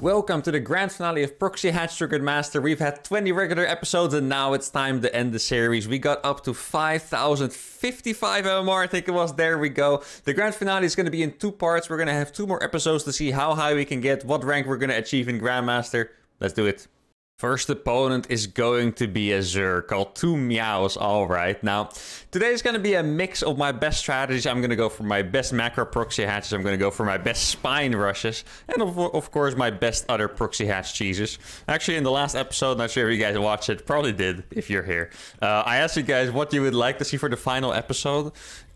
Welcome to the grand finale of Proxy Hatch Triggered Master. We've had 20 regular episodes and now it's time to end the series. We got up to 5,055 MMR, I think it was. There we go. The grand finale is going to be in 2 parts. We're going to have 2 more episodes to see how high we can get, what rank we're going to achieve in Grandmaster. Let's do it. First opponent is going to be a Zerg called 2 Meows. Alright, now today is going to be a mix of my best strategies. I'm going to go for my best macro proxy hatches. I'm going to go for my best spine rushes. And of course my best other proxy hatch cheeses. Actually in the last episode, not sure if you guys watched it, probably did if you're here. I asked you guys what you would like to see for the final episode.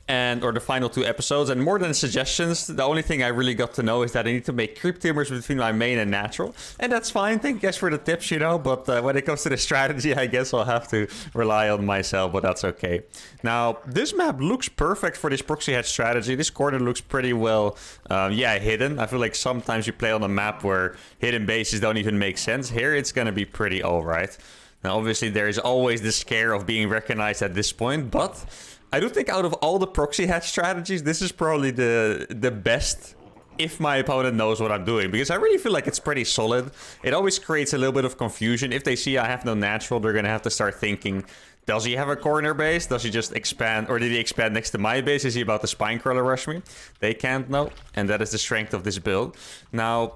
Or the final 2 episodes, and more than suggestions, the only thing I really got to know is that I need to make creep timbers between my main and natural, and that's fine. Thank you guys for the tips, you know, but when it comes to the strategy, I guess I'll have to rely on myself, but that's okay. Now, this map looks perfect for this proxy hatch strategy. This corner looks pretty well, yeah, hidden. I feel like sometimes you play on a map where hidden bases don't even make sense. Here, it's gonna be pretty alright. Now, obviously, there is always the scare of being recognized at this point, but I do think out of all the proxy hatch strategies, this is probably the best if my opponent knows what I'm doing, because I really feel like it's pretty solid. It always creates a little bit of confusion. If they see I have no natural, they're gonna have to start thinking, does he have a corner base? Does he just expand, or did he expand next to my base? Is he about to spine crawler rush me? They can't know, and that is the strength of this build. Now,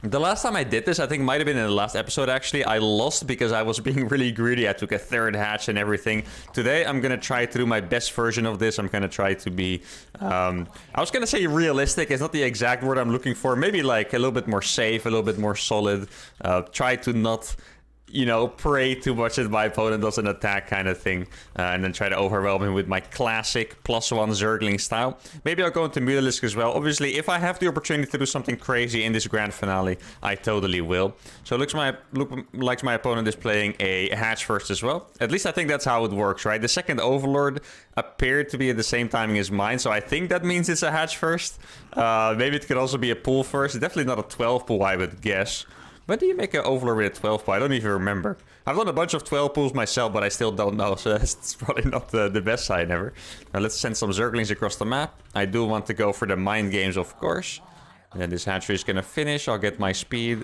the last time I did this, I think it might have been in the last episode actually, I lost because I was being really greedy. I took a 3rd hatch and everything. Today, I'm going to try to do my best version of this. I'm going to try to be, I was going to say realistic. It's not the exact word I'm looking for. Maybe like a little bit more safe, a little bit more solid. Try to not, you know, pray too much that my opponent doesn't attack kind of thing. And then try to overwhelm him with my classic +1 Zergling style. Maybe I'll go into Mutalisk as well. Obviously, if I have the opportunity to do something crazy in this grand finale, I totally will. So it looks like my opponent is playing a hatch first as well. At least I think that's how it works, right? The second Overlord appeared to be at the same timing as mine. So I think that means it's a hatch first. Maybe it could also be a pool first. Definitely not a 12 pool, I would guess. When do you make an Overlord with a 12 pool? I don't even remember. I've done a bunch of 12 pools myself, but I still don't know. So that's probably not the best side ever. Now let's send some Zerglings across the map. I do want to go for the mind games, of course. And then this hatchery is going to finish. I'll get my speed.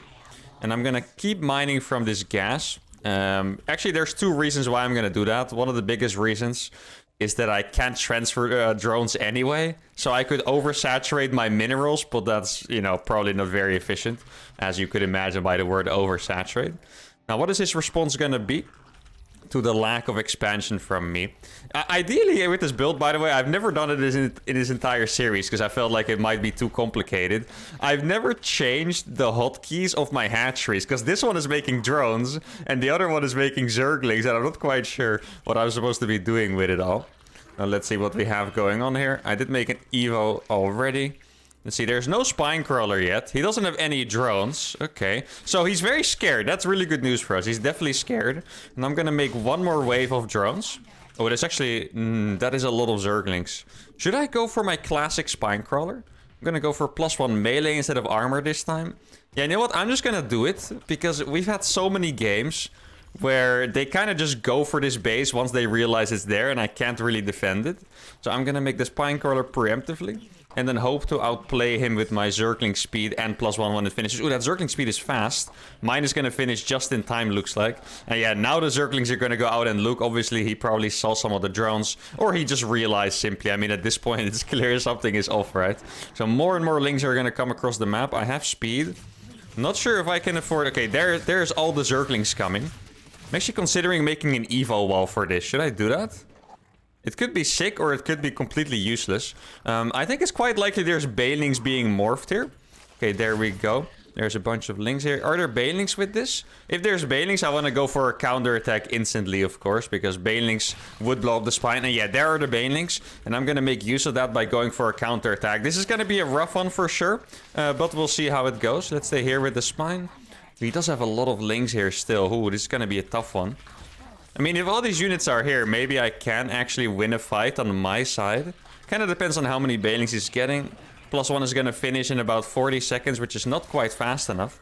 And I'm going to keep mining from this gas. Actually, there's 2 reasons why I'm going to do that. One of the biggest reasons is that I can't transfer drones anyway. So I could oversaturate my minerals, but that's, you know, probably not very efficient, as you could imagine by the word oversaturate. Now, what is his response gonna be to the lack of expansion from me? Ideally, with this build, by the way, I've never done it in this entire series, because I felt like it might be too complicated. I've never changed the hotkeys of my hatcheries, because this one is making drones, and the other one is making Zerglings, and I'm not quite sure what I'm supposed to be doing with it all. Now, let's see what we have going on here. I did make an Evo already. Let's see, there's no spine crawler yet. He doesn't have any drones. Okay, so he's very scared. That's really good news for us. He's definitely scared. And I'm gonna make 1 more wave of drones. Oh, that's actually, that is a lot of Zerglings. Should I go for my classic spine crawler? I'm gonna go for +1 melee instead of armor this time. Yeah, you know what? I'm just gonna do it, because we've had so many games where they kind of just go for this base once they realize it's there, and I can't really defend it. So I'm gonna make the spine crawler preemptively, and then hope to outplay him with my Zergling speed and +1 when it finishes. Ooh, that Zergling speed is fast. Mine is gonna finish just in time, looks like. And yeah, now the Zerglings are gonna go out and look. Obviously, he probably saw some of the drones, or he just realized simply. I mean, at this point, it's clear something is off, right? So more and more lings are gonna come across the map. I have speed. Not sure if I can afford... Okay, there's all the Zerglings coming. I'm actually considering making an Evo wall for this. Should I do that? It could be sick, or it could be completely useless. I think it's quite likely there's Banelings being morphed here. Okay, there we go. There's a bunch of lings here. Are there Banelings with this? If there's Banelings, I want to go for a counter attack instantly, of course, because Banelings would blow up the spine. And yeah, there are the Banelings, and I'm going to make use of that by going for a counter attack. This is going to be a rough one for sure, but we'll see how it goes. Let's stay here with the spine. He does have a lot of lings here still. Ooh, this is going to be a tough one. I mean, if all these units are here, maybe I can actually win a fight on my side. Kind of depends on how many Banelings he's getting. +1 is going to finish in about 40 seconds, which is not quite fast enough.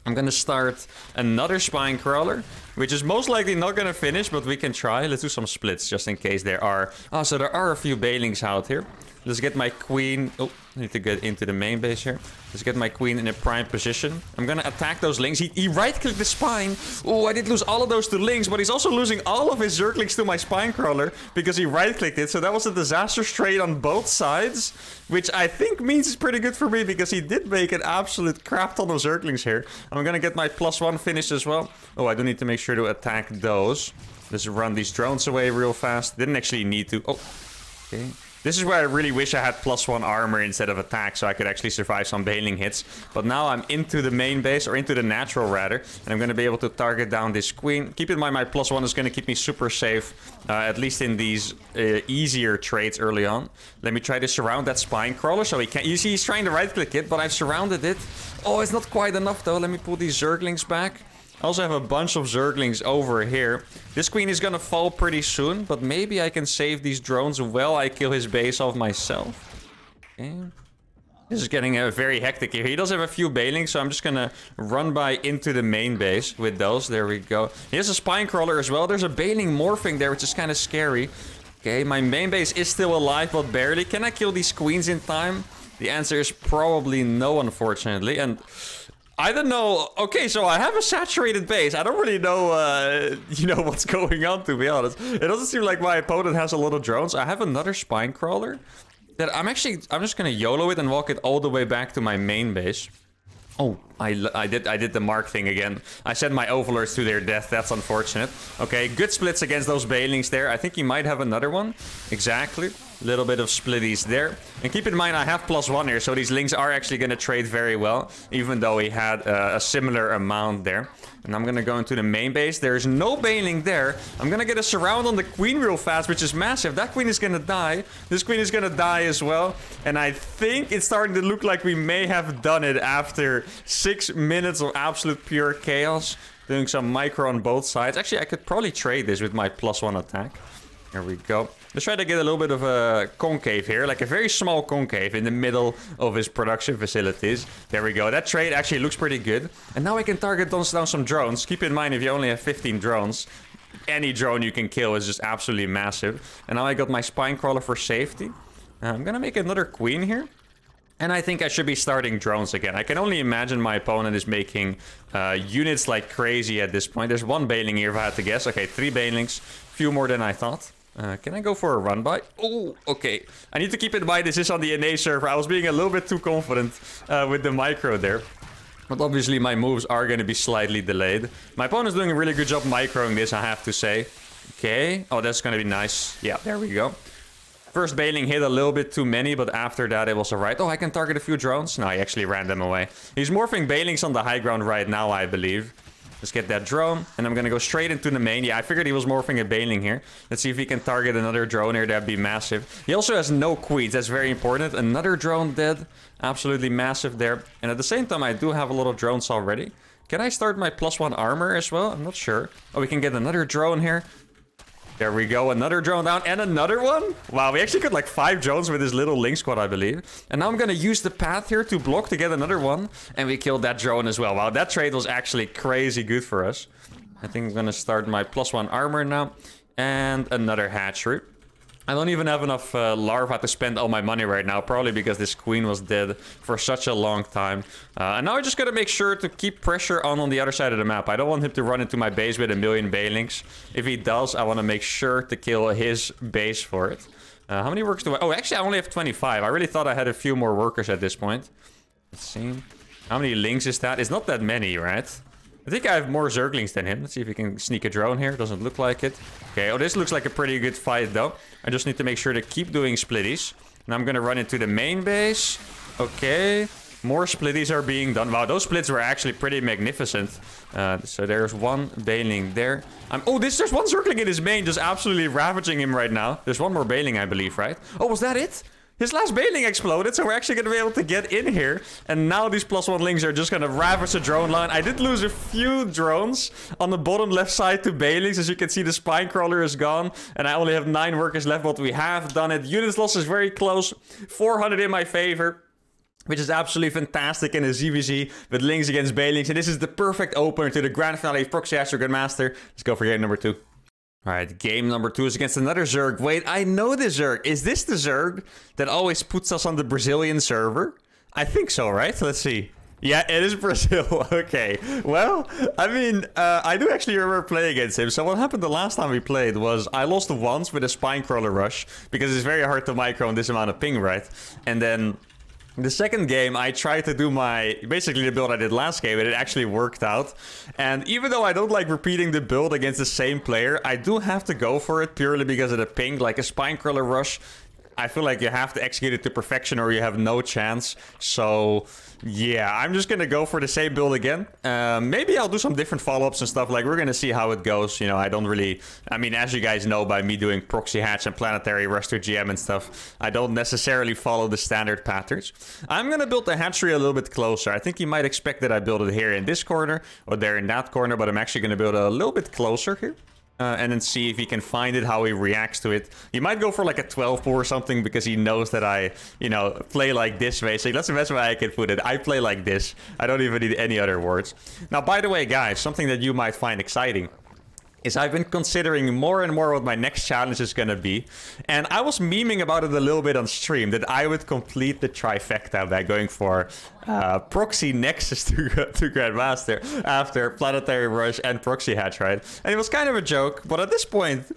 I'm going to start another spine crawler, which is most likely not going to finish, but we can try. Let's do some splits just in case there are... Oh, so there are a few Banelings out here. Let's get my queen... Oh, I need to get into the main base here. Let's get my queen in a prime position. I'm gonna attack those lings. He right-clicked the spine. Oh, I did lose all of those to lings, but he's also losing all of his zerglings to my spine crawler because he right-clicked it. So that was a disastrous trade on both sides, which I think means it's pretty good for me because he did make an absolute crap ton of zerglings here. I'm gonna get my +1 finish as well. Oh, I do need to make sure to attack those. Let's run these drones away real fast. Didn't actually need to. Oh, okay. This is where I really wish I had +1 armor instead of attack, so I could actually survive some bailing hits. But now I'm into the main base, or into the natural rather, and I'm going to be able to target down this queen. Keep in mind my +1 is going to keep me super safe, at least in these easier trades early on. Let me try to surround that spine crawler so he can't... You see, he's trying to right-click it, but I've surrounded it. Oh, it's not quite enough though. Let me pull these zerglings back. I also have a bunch of zerglings over here. This queen is gonna fall pretty soon, but maybe I can save these drones while I kill his base off myself. Okay. This is getting very hectic here. He does have a few bailings, so I'm just gonna run by into the main base with those. There we go. He has a spine crawler as well. There's a bailing morphing there, which is kind of scary. Okay, my main base is still alive, but barely. Can I kill these queens in time? The answer is probably no, unfortunately. And I don't know. Okay, so I have a saturated base. I don't really know, you know, what's going on, to be honest. It doesn't seem like my opponent has a lot of drones. I have another spine crawler that I'm just gonna YOLO it and walk it all the way back to my main base. Oh, I did the mark thing again. I sent my overlords to their death. That's unfortunate. Okay, good splits against those bailings there. I think he might have another one. Exactly. Little bit of splitties there. And keep in mind, I have +1 here, so these lings are actually going to trade very well, even though he had a similar amount there. And I'm going to go into the main base. There's no bailing there. I'm going to get a surround on the queen real fast, which is massive. That queen is going to die. This queen is going to die as well. And I think it's starting to look like we may have done it after 6 minutes of absolute pure chaos. Doing some micro on both sides. Actually, I could probably trade this with my +1 attack. There we go. Let's try to get a little bit of a concave here, like a very small concave in the middle of his production facilities. There we go. That trade actually looks pretty good. And now I can target down some drones. Keep in mind, if you only have 15 drones, any drone you can kill is just absolutely massive. And now I got my spine crawler for safety. I'm gonna make another queen here. And I think I should be starting drones again. I can only imagine my opponent is making units like crazy at this point. There's one bailing here if I had to guess. Okay, 3 bailings. Few more than I thought. Can I go for a run by? Oh, okay. I need to keep in mind this is on the NA server. I was being a little bit too confident with the micro there. But obviously my moves are going to be slightly delayed. My opponent's doing a really good job microing this, I have to say. Okay. Oh, that's going to be nice. Yeah, there we go. First bailing hit a little bit too many, but after that it was alright. Oh, I can target a few drones. No, I actually ran them away. He's morphing bailings on the high ground right now, I believe. Let's get that drone, and I'm gonna go straight into the main. Yeah, I figured he was morphing a bailing here. Let's see if he can target another drone here. That'd be massive. He also has no queens. That's very important. Another drone dead. Absolutely massive there. And at the same time, I do have a lot of drones already. Can I start my +1 armor as well? I'm not sure. Oh, we can get another drone here. There we go, another drone down, and another one? Wow, we actually got like 5 drones with this little link squad, I believe. And now I'm gonna use the path here to block to get another one. And we killed that drone as well. Wow, that trade was actually crazy good for us. I think I'm gonna start my +1 armor now. And another hatchery. I don't even have enough larvae to spend all my money right now, probably because this queen was dead for such a long time. And now I just gotta make sure to keep pressure on the other side of the map. I don't want him to run into my base with 1,000,000 bailings. If he does, I want to make sure to kill his base for it. How many workers do I... Oh, actually, I only have 25. I really thought I had a few more workers at this point. Let's see. How many links is that? It's not that many, right? I think I have more zerglings than him. Let's see if we can sneak a drone here. Doesn't look like it. Okay, oh, this looks like a pretty good fight, though. I just need to make sure to keep doing splitties. And I'm gonna run into the main base. Okay. More splitties are being done. Wow, those splits were actually pretty magnificent. So there's one bailing there. Oh, there's one zergling in his main, just absolutely ravaging him right now. There's one more bailing, I believe, right? Oh, was that it? His last bailing exploded, so we're actually going to be able to get in here. And now these +1 links are just going to ravage the drone line. I did lose a few drones on the bottom left side to bailings. As you can see, the spine crawler is gone. And I only have 9 workers left, but we have done it. Units loss is very close. 400 in my favor, which is absolutely fantastic in a ZVZ with links against bailings. And this is the perfect opener to the grand finale of Proxy Grandmaster. Let's go for game number 2. All right, game number 2 is against another Zerg. Wait, I know this Zerg. Is this the Zerg that always puts us on the Brazilian server? I think so, right? Let's see. Yeah, it is Brazil. Okay. Well, I mean, I do actually remember playing against him. So what happened the last time we played was I lost once with a Spinecrawler rush because it's very hard to micro on this amount of ping, right? And then the second game, I tried to do basically the build I did last game, and it actually worked out. And even though I don't like repeating the build against the same player, I do have to go for it purely because of the ping. Like a Spinecrawler rush, I feel like you have to execute it to perfection or you have no chance. So yeah, I'm just gonna go for the same build again. Maybe I'll do some different follow-ups and stuff. Like, we're gonna see how it goes. You know, I mean, as you guys know by me doing Proxy Hatch and Planetary Rush to GM and stuff, I don't necessarily follow the standard patterns. I'm gonna build the hatchery a little bit closer. I think you might expect that I build it here in this corner or there in that corner, but I'm actually gonna build it a little bit closer here. And then see if he can find it, how he reacts to it. He might go for like a 12 or something because he knows that I, you know, play like this basically. That's the best way I can put it. I play like this. I don't even need any other words. Now, by the way, guys, something that you might find exciting is I've been considering more and more what my next challenge is going to be. And I was memeing about it a little bit on stream, that I would complete the trifecta by going for Proxy Nexus to Grandmaster after Planetary Rush and Proxy Hatch, right? And it was kind of a joke, but at this point,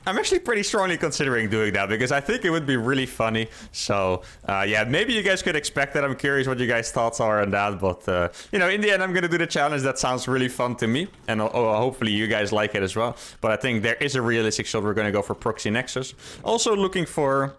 I'm actually pretty strongly considering doing that because I think it would be really funny. So, yeah, maybe you guys could expect that. I'm curious what you guys' thoughts are on that. But, you know, in the end, I'm going to do the challenge. That sounds really fun to me. And hopefully you guys like it as well. But I think there is a realistic shot we're going to go for Proxy Nexus. Also looking for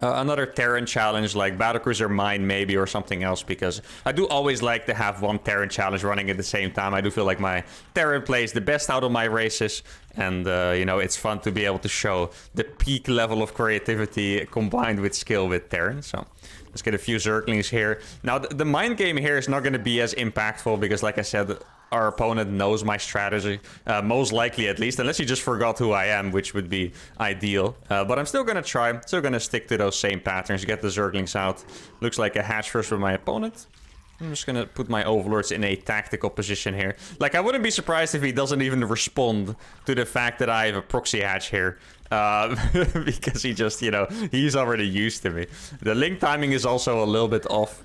another Terran challenge like Battlecruiser Mine maybe or something else, because I do always like to have one Terran challenge running at the same time. I do feel like my Terran plays the best out of my races, and you know, it's fun to be able to show the peak level of creativity combined with skill with Terran. So let's get a few Zerglings here. Now the mind game here is not going to be as impactful because, like I said, our opponent knows my strategy, most likely at least, unless he just forgot who I am, which would be ideal. But I'm still going to try. Still going to stick to those same patterns, get the Zerglings out. Looks like a hatch first for my opponent. I'm just going to put my Overlords in a tactical position here. Like, I wouldn't be surprised if he doesn't even respond to the fact that I have a Proxy Hatch here. Because he just, you know, he's already used to me. The link timing is also a little bit off.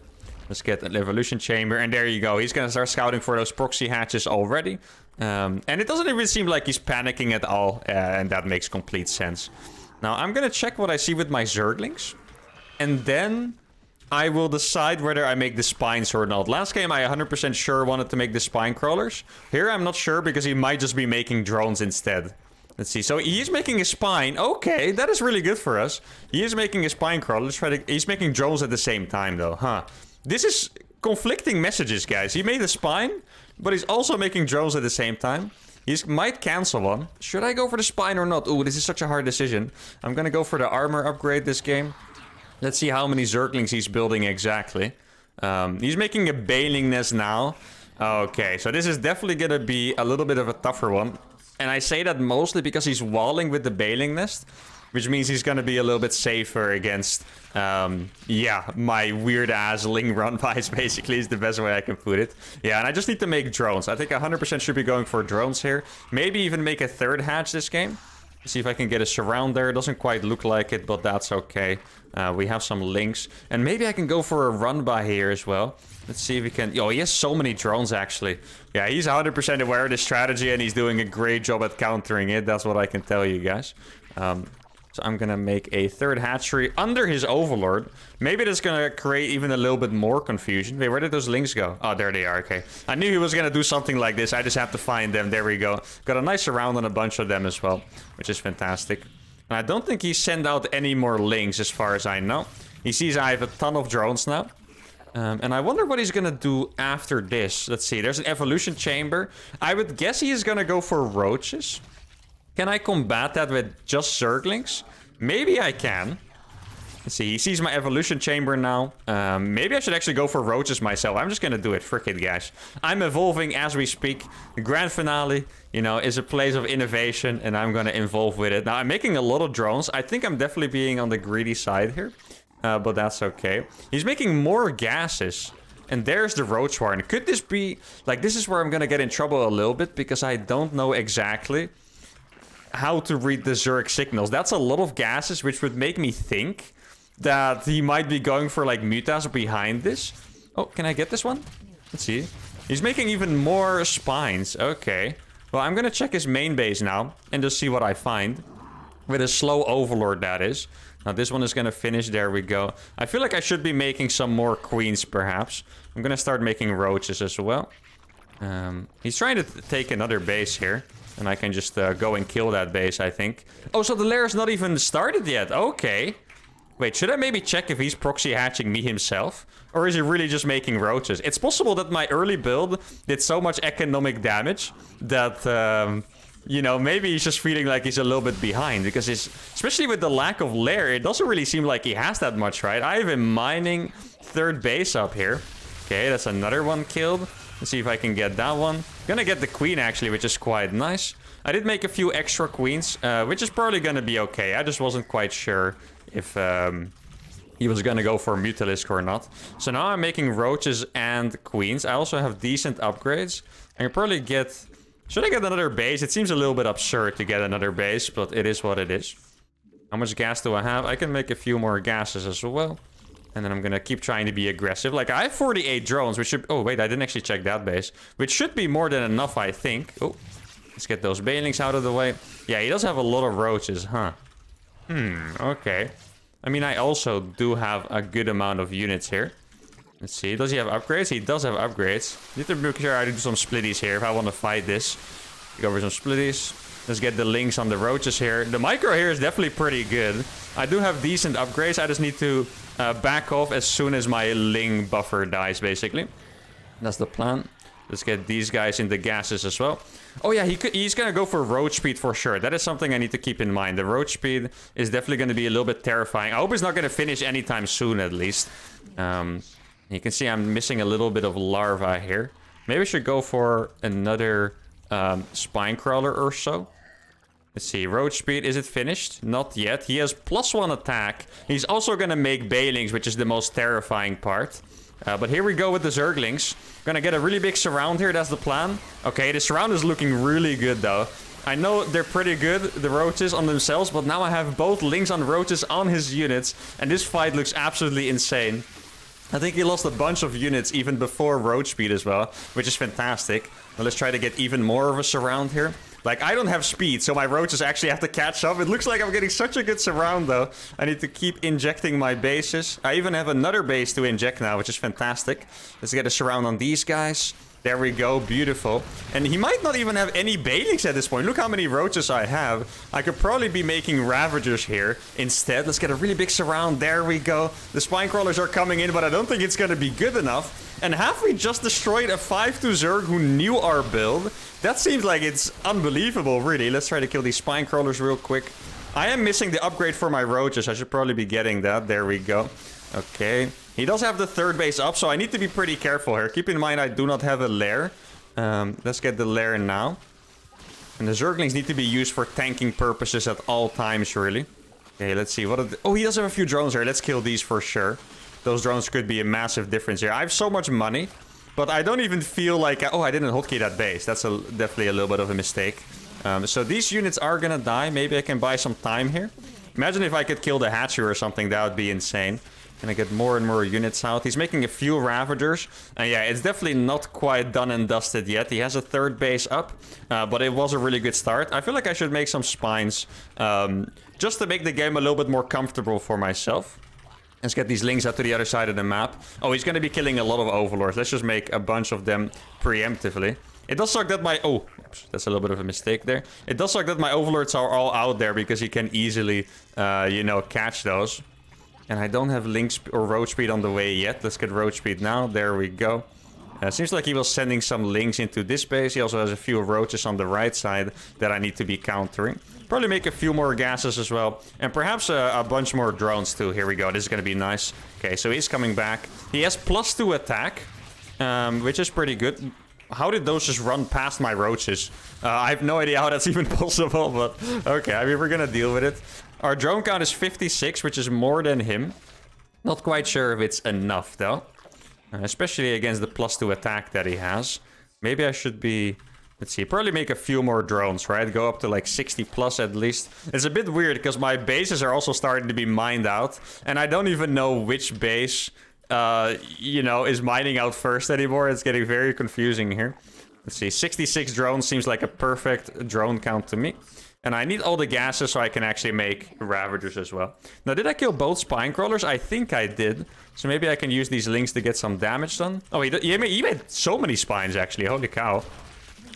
Let's get an Evolution Chamber, and there you go. He's going to start scouting for those Proxy Hatches already. And it doesn't even seem like he's panicking at all, and that makes complete sense. Now, I'm going to check what I see with my Zerglings, and then I will decide whether I make the Spines or not. Last game, I 100% sure wanted to make the Spine Crawlers. Here, I'm not sure, because he might just be making drones instead. Let's see. So he's making a Spine. Okay, that is really good for us. He is making a Spine Crawler. Let's try to... He's making drones at the same time, though. Huh. This is conflicting messages, guys. He made a Spine, but he's also making drones at the same time. He might cancel one. Should I go for the Spine or not? Ooh, this is such a hard decision. I'm going to go for the armor upgrade this game. Let's see how many Zerglings he's building exactly. He's making a Baling Nest now. Okay, so this is definitely going to be a little bit of a tougher one. And I say that mostly because he's walling with the Baling Nest, which means he's going to be a little bit safer against, yeah, my weird-ass Ling run buys, basically, is the best way I can put it. Yeah, and I just need to make drones. I think 100% should be going for drones here. Maybe even make a third hatch this game. See if I can get a surround there. It doesn't quite look like it, but that's okay. We have some links. And maybe I can go for a run by here as well. Let's see if we can... Oh, he has so many drones, actually. Yeah, he's 100% aware of the strategy, and he's doing a great job at countering it. That's what I can tell you guys. So I'm going to make a third hatchery under his Overlord. Maybe that's going to create even a little bit more confusion. Wait, where did those links go? Oh, there they are. Okay. I knew he was going to do something like this. I just have to find them. There we go. Got a nice surround on a bunch of them as well, which is fantastic. And I don't think he sent out any more links as far as I know. He sees I have a ton of drones now. And I wonder what he's going to do after this. Let's see. There's an evolution chamber. I would guess he is going to go for roaches. Can I combat that with just Zerglings? Maybe I can. Let's see. He sees my evolution chamber now. Maybe I should actually go for roaches myself. I'm just going to do it. Frick it, guys. I'm evolving as we speak. The grand finale, you know, is a place of innovation, and I'm going to evolve with it. Now, I'm making a lot of drones. I think I'm definitely being on the greedy side here. But that's okay. He's making more gases. And there's the roach warren. Could this be... Like, this is where I'm going to get in trouble a little bit, because I don't know exactly how to read the Zerg signals. That's a lot of gases, which would make me think that he might be going for like mutas behind this. Oh, can I get this one? Let's see. He's making even more spines. Okay. Well, I'm gonna check his main base now and just see what I find. With a slow overlord, that is. Now, this one is gonna finish. There we go. I feel like I should be making some more queens, perhaps. I'm gonna start making roaches as well. He's trying to take another base here. And I can just go and kill that base, I think. Oh, so the lair is not even started yet. Okay. Wait, should I maybe check if he's proxy hatching me himself? Or is he really just making roaches? It's possible that my early build did so much economic damage that, you know, maybe he's just feeling like he's a little bit behind. Because especially with the lack of lair, it doesn't really seem like he has that much, right? I have him mining third base up here. Okay, that's another one killed. Let's see if I can get that one. Gonna get the queen, actually, which is quite nice. I did make a few extra queens, which is probably gonna be okay. I just wasn't quite sure if he was gonna go for Mutalisk or not. So now I'm making roaches and queens. I also have decent upgrades. I can probably get... Should I get another base? It seems a little bit absurd to get another base, but it is what it is. How much gas do I have? I can make a few more gases as well. And then I'm gonna keep trying to be aggressive. Like, I have 48 drones, which should... Oh, wait, I didn't actually check that base. Which should be more than enough, I think. Oh, let's get those banelings out of the way. Yeah, he does have a lot of roaches, huh? Okay. I mean, I also do have a good amount of units here. Let's see, does he have upgrades? He does have upgrades. Need to make sure I do some splitties here if I want to fight this. Go over some splitties. Let's get the links on the roaches here. The micro here is definitely pretty good. I do have decent upgrades. I just need to back off as soon as my Ling buffer dies, basically. That's the plan. Let's get these guys in the gases as well. Oh yeah, he's gonna go for roach speed for sure. That is something I need to keep in mind. The roach speed is definitely gonna be a little bit terrifying. I hope it's not gonna finish anytime soon, at least. You can see I'm missing a little bit of larva here. Maybe I should go for another spine crawler or so. Let's see, roach speed, is it finished? Not yet. He has +1 attack. He's also gonna make Bailings, which is the most terrifying part. But here we go with the Zerglings. Gonna get a really big surround here, that's the plan. Okay, the surround is looking really good though. I know they're pretty good, the roaches on themselves, but now I have both Lings on roaches on his units, and this fight looks absolutely insane. I think he lost a bunch of units even before roach speed as well, which is fantastic. Now let's try to get even more of a surround here. Like, I don't have speed, so my roaches actually have to catch up. It looks like I'm getting such a good surround, though. I need to keep injecting my bases. I even have another base to inject now, which is fantastic. Let's get a surround on these guys. There we go, beautiful. And he might not even have any Bailings at this point. Look how many roaches I have. I could probably be making Ravagers here instead. Let's get a really big surround. There we go. The spine crawlers are coming in, but I don't think it's going to be good enough. And have we just destroyed a 5-2 Zerg who knew our build? That seems like it's unbelievable, really. Let's try to kill these spine crawlers real quick. I am missing the upgrade for my roaches. I should probably be getting that. There we go. Okay. He does have the third base up, so I need to be pretty careful here. Keep in mind, I do not have a lair. Let's get the lair now. And the Zerglings need to be used for tanking purposes at all times, really. Okay, let's see. Oh, he does have a few drones here. Let's kill these for sure. Those drones could be a massive difference here. I have so much money, but I don't even feel like... Oh, I didn't hotkey that base. That's definitely a little bit of a mistake. So these units are gonna die. Maybe I can buy some time here. Imagine if I could kill the hatcher or something. That would be insane. And I get more and more units out. He's making a few Ravagers. And yeah, it's definitely not quite done and dusted yet. He has a third base up. But it was a really good start. I feel like I should make some spines. Just to make the game a little bit more comfortable for myself. Let's get these Lings out to the other side of the map. Oh, he's going to be killing a lot of Overlords. Let's just make a bunch of them preemptively. It does suck that my... Oh, oops, that's a little bit of a mistake there. It does suck that my Overlords are all out there because he can easily, you know, catch those. And I don't have Link or roach speed on the way yet. Let's get roach speed now. There we go. Seems like he was sending some Links into this base. He also has a few roaches on the right side that I need to be countering. Probably make a few more gases as well. And perhaps a bunch more drones too. Here we go. This is going to be nice. Okay, so he's coming back. He has +2 attack, which is pretty good. How did those just run past my roaches? I have no idea how that's even possible, but okay, I mean, we're going to deal with it. Our drone count is 56, which is more than him. Not quite sure if it's enough, though. Especially against the +2 attack that he has. Maybe I should be Let's see, probably make a few more drones, right? Go up to like 60 plus at least. It's a bit weird because my bases are also starting to be mined out. And I don't even know which base, you know, is mining out first anymore. It's getting very confusing here. Let's see, 66 drones seems like a perfect drone count to me. And I need all the gases so I can actually make Ravagers as well. Now, did I kill both spine crawlers? I think I did. So maybe I can use these links to get some damage done. Oh, he made so many spines, actually. Holy cow.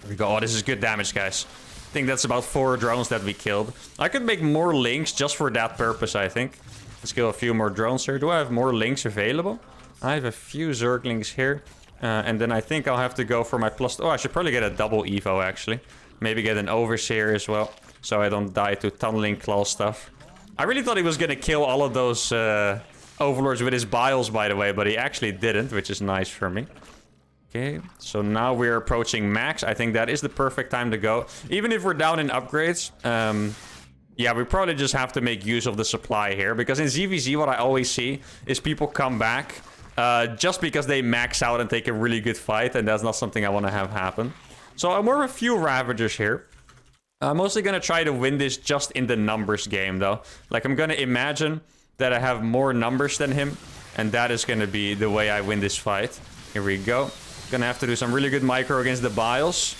There we go. Oh, this is good damage, guys. I think that's about 4 drones that we killed. I could make more links just for that purpose, I think. Let's kill a few more drones here. Do I have more links available? I have a few Zerglings here. And then I think I'll have to go for my plus... Oh, I should probably get a double Evo, actually. Maybe get an Overseer as well, so I don't die to Tunneling Claw stuff. I really thought he was going to kill all of those Overlords with his Biles, by the way, but he actually didn't, which is nice for me. Okay, so now we're approaching max. I think that is the perfect time to go. Even if we're down in upgrades, yeah, we probably just have to make use of the supply here. Because in ZVZ, what I always see is people come back just because they max out and take a really good fight. And that's not something I want to have happen. So I'm more of a few Ravagers here. I'm mostly going to try to win this just in the numbers game, though. Like, I'm going to imagine that I have more numbers than him. And that is going to be the way I win this fight. Here we go. Gonna have to do some really good micro against the Biles.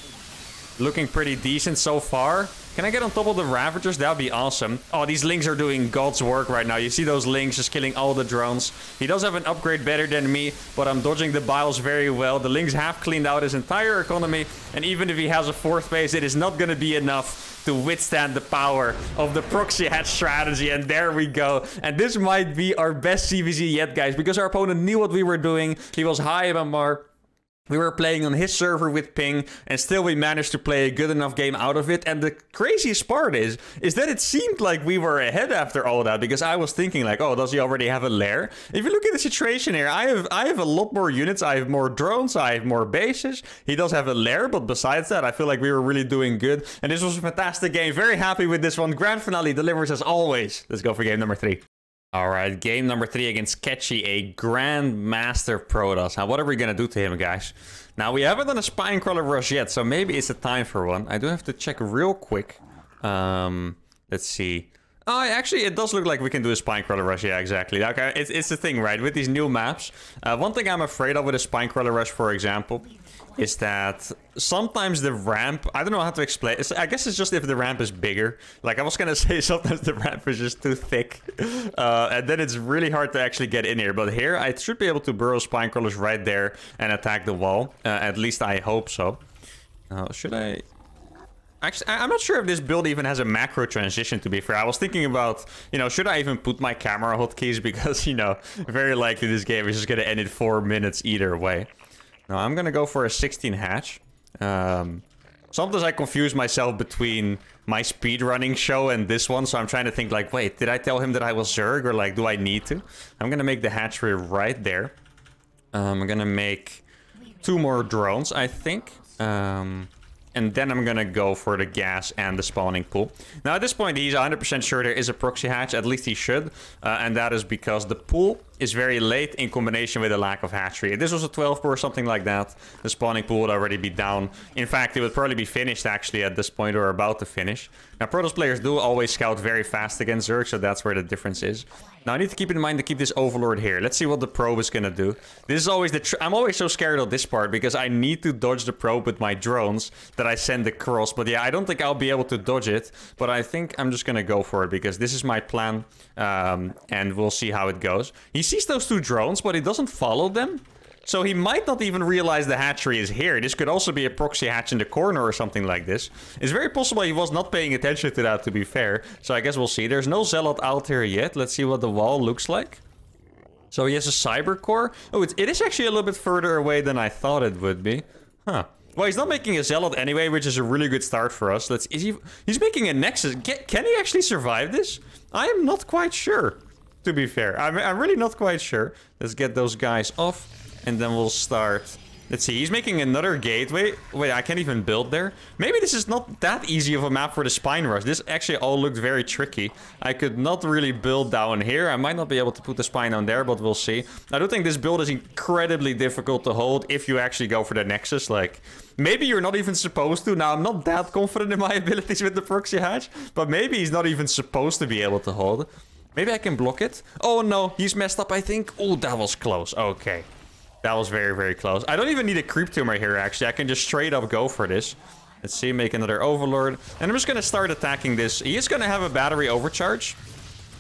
Looking pretty decent so far. Can I get on top of the Ravagers? That would be awesome. Oh, these Lings are doing God's work right now. You see those Lings just killing all the drones. He does have an upgrade better than me, but I'm dodging the Biles very well. The Lings have cleaned out his entire economy, and even if he has a 4th base, it is not going to be enough to withstand the power of the Proxy hatch strategy. And there we go. And this might be our best CVZ yet, guys, because our opponent knew what we were doing. He was high MMR. We were playing on his server with ping, and still we managed to play a good enough game out of it. And the craziest part is that it seemed like we were ahead after all that, because I was thinking like, oh, does he already have a lair? If you look at the situation here, I have a lot more units, I have more drones, I have more bases. He does have a lair, but besides that, I feel like we were really doing good. And this was a fantastic game. Very happy with this one. Grand finale delivers as always. Let's go for game number 3. Alright, game number 3 against Ketchy, a Grandmaster Protoss. Now, what are we gonna do to him, guys? Now, we haven't done a Spinecrawler rush yet, so maybe it's a time for one. I do have to check real quick. Let's see. Oh, actually, it does look like we can do a Spinecrawler rush. Yeah, exactly. Okay, it's the thing, right? With these new maps, one thing I'm afraid of with a Spinecrawler rush, for example, is that sometimes the ramp... I don't know how to explain. I guess it's just if the ramp is bigger. Like, I was gonna say sometimes the ramp is just too thick. And then it's really hard to actually get in here. But here, I should be able to burrow Spinecrawlers right there and attack the wall. At least I hope so. Should I... Actually, I'm not sure if this build even has a macro transition, to be fair. I was thinking about, you know, should I even put my camera hotkeys? Because, you know, very likely this game is just going to end in 4 minutes either way. Now, I'm going to go for a 16 hatch. Sometimes I confuse myself between my speedrunning show and this one. So I'm trying to think like, wait, did I tell him that I was Zerg? Or like, do I need to? I'm going to make the hatchery right there. I'm going to make 2 more drones, I think. And then I'm gonna go for the gas and the spawning pool. Now, at this point, he's 100% sure there is a proxy hatch. At least he should. And that is because the pool is very late in combination with a lack of hatchery. If this was a 12 or something like that, the spawning pool would already be down. In fact, it would probably be finished, actually, at this point, or about to finish. Now, Protoss players do always scout very fast against Zerg, so that's where the difference is. Now, I need to keep in mind to keep this Overlord here. Let's see what the probe is gonna do. This is always I'm always so scared of this part, because I need to dodge the probe with my drones that I send across. But yeah, I don't think I'll be able to dodge it. But I think I'm just gonna go for it, because this is my plan. And we'll see how it goes. He sees those 2 drones, but he doesn't follow them. So he might not even realize the hatchery is here. This could also be a proxy hatch in the corner or something like this. It's very possible he was not paying attention to that, to be fair. So I guess we'll see. There's no Zealot out here yet. Let's see what the wall looks like. So he has a cyber core. Oh, it is actually a little bit further away than I thought it would be. Huh. Well, he's not making a Zealot anyway, which is a really good start for us. He's making a Nexus. Can he actually survive this? I am not quite sure, to be fair. I'm really not quite sure. Let's get those guys off. And then we'll start Let's see, he's making another gateway. Wait, I can't even build there. Maybe this is not that easy of a map for the spine rush. This actually all looked very tricky. I could not really build down here. I might not be able to put the spine on there, but we'll see. I do think this build is incredibly difficult to hold if you actually go for the Nexus. Like, maybe you're not even supposed to. Now, I'm not that confident in my abilities with the Proxy Hatch, but maybe he's not even supposed to be able to hold. Maybe I can block it. Oh, no, he's messed up, I think. Oh, that was close. Okay. That was very, very close. I don't even need a creep tumor here, actually. I can just straight up go for this. Let's see, make another Overlord. And I'm just going to start attacking this. He is going to have a battery overcharge.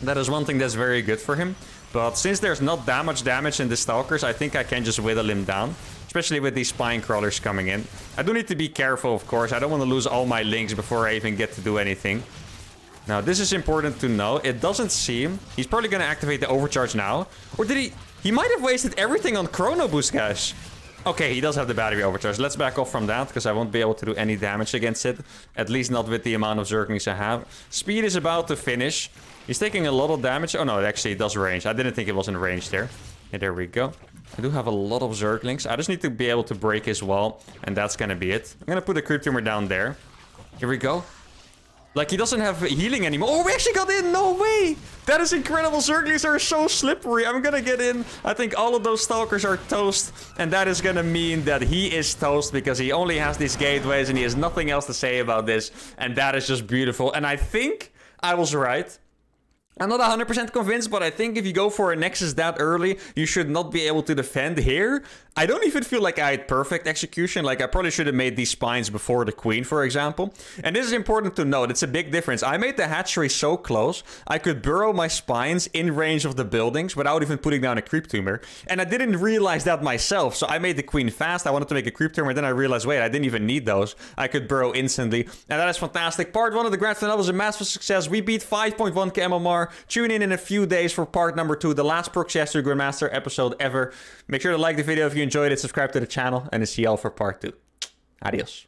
That is one thing that's very good for him. But since there's not that much damage in the Stalkers, I think I can just whittle him down. Especially with these Spine Crawlers coming in. I do need to be careful, of course. I don't want to lose all my links before I even get to do anything. Now, this is important to know. It doesn't seem... He's probably going to activate the overcharge now. Or did he... He might have wasted everything on Chrono Boost, guys. Okay, he does have the battery overcharge. Let's back off from that, because I won't be able to do any damage against it. At least not with the amount of Zerglings I have. Speed is about to finish. He's taking a lot of damage. Oh, no, it actually does range. I didn't think it was in range there. Yeah, there we go. I do have a lot of Zerglings. I just need to be able to break his wall, and that's going to be it. I'm going to put the Creep Tumor down there. Here we go. Like, he doesn't have healing anymore. Oh, we actually got in! No way! That is incredible. Zerglings are so slippery. I'm gonna get in. I think all of those Stalkers are toast. And that is gonna mean that he is toast because he only has these gateways and he has nothing else to say about this. And that is just beautiful. And I think I was right. I'm not 100% convinced, but I think if you go for a Nexus that early, you should not be able to defend here. I don't even feel like I had perfect execution. Like, I probably should have made these spines before the Queen, for example. And this is important to note. It's a big difference. I made the hatchery so close, I could burrow my spines in range of the buildings without even putting down a Creep Tumor. And I didn't realize that myself. So I made the Queen fast. I wanted to make a Creep Tumor. Then I realized, wait, I didn't even need those. I could burrow instantly. And that is fantastic. Part 1 of the Grand Finale was a massive success. We beat 5.1k MMR. Tune in a few days for part number 2, the last Proxy Hatchery Grandmaster episode ever. Make sure to like the video if you enjoyed it, subscribe to the channel, and I'll see y'all for part 2. Adios.